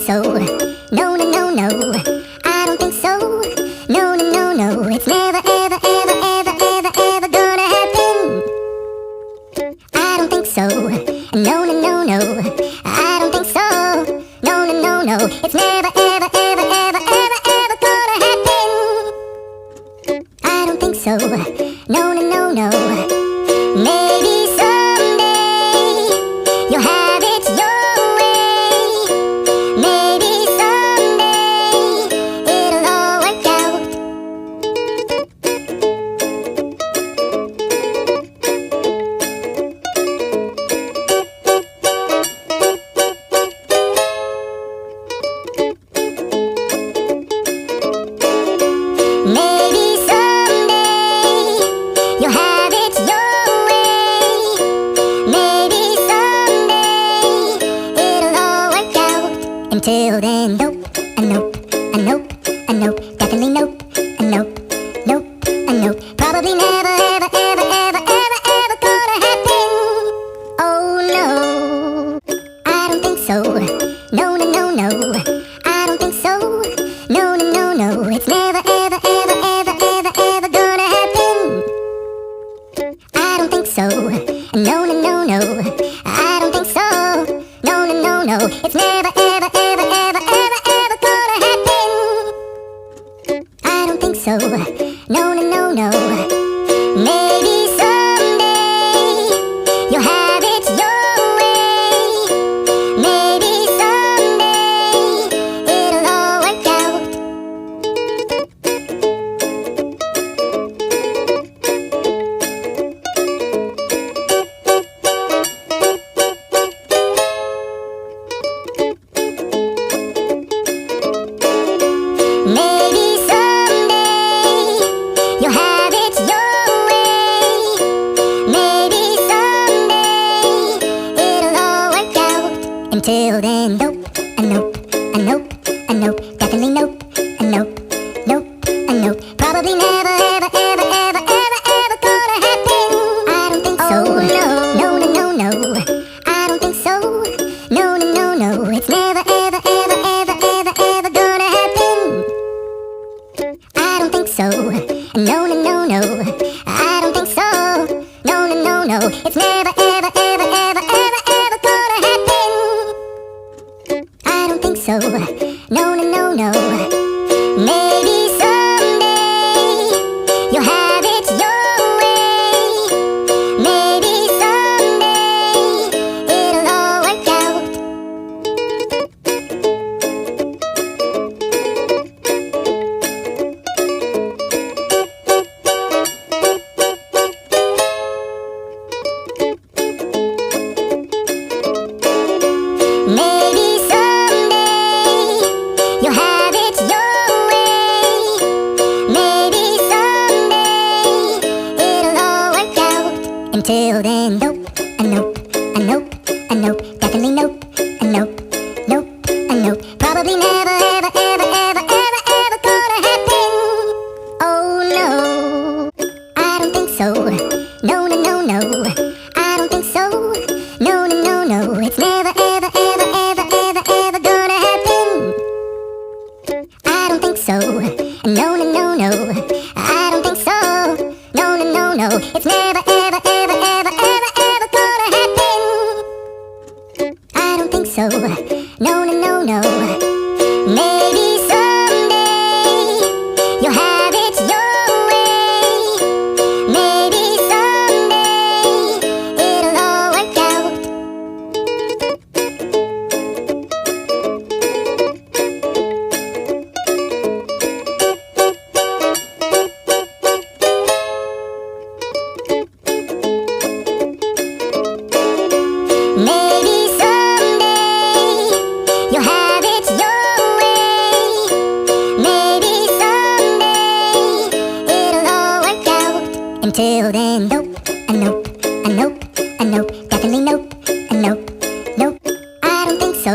so. No, no, no, no. I don't think so. No, no, no, no. It's never, ever, ever, ever, ever, ever gonna happen. I don't think so. No, no, no, no. I don't think so. No, no, no, no. It's never, ever, ever, ever, ever, ever gonna happen. I don't think so. No, no, no, no. Maybe someday you'll have it your way. Maybe someday it'll all work out. Maybe someday you'll have it your way. Maybe someday it'll all work out. Until then, nope, a nope, a nope, a nope, definitely nope, a nope, nope, a nope. Probably never, ever, ever, ever, ever, ever gonna happen. Oh no, I don't think so. No, no, no, no. I don't think so. No, no, no, no. It's never, ever, ever, ever, ever, ever gonna happen. I don't think so. No, no, no, no. I don't think so. No, no, no, no. It's never, ever, ever, ever, ever, ever gonna happen. I don't think so. No, no, no, no. Maybe someday you'll have it your way. Maybe someday it'll all work out. Maybe someday you'll have it your way. Maybe someday it'll all work out. Until then, nope, a nope, a nope, a nope, definitely nope, a nope, nope, a nope. Probably never, ever, ever, ever, ever, ever gonna happen. I don't think so. Oh, no, no, no, no, no. I don't think so. No, no, no, no. It's never, ever, ever, ever, ever, ever gonna happen. I don't think so. No, no, no, no. I don't think so. No, no, no, no. It's never, ever, ever, ever, ever, ever gonna happen. I don't think so. No, no, no, no. Maybe someday you'll have it your way. Maybe someday it'll all work out. Maybe someday you'll have it your way. Maybe someday it'll all work out. Until then, nope, a nope, a nope, a nope, definitely nope, a nope, nope, a nope. Probably never, ever, ever, ever, ever, ever gonna happen. Oh no, I don't think so. No, no, no, no. I don't think so. No, no, no, no. It's never, ever, ever, ever, ever, ever gonna happen. I don't think so. No, no, no, no. I don't think so. No, no, no, no. It's never, ever, ever, ever, ever, ever gonna happen. I don't think so. No, no, no, no. Maybe someday you'll have it your way. Maybe someday it'll all work out. Maybe someday you'll have it your way. Maybe someday it'll all work out. Until then, nope, a nope, a nope, a nope, definitely nope, a nope, nope. I don't think so.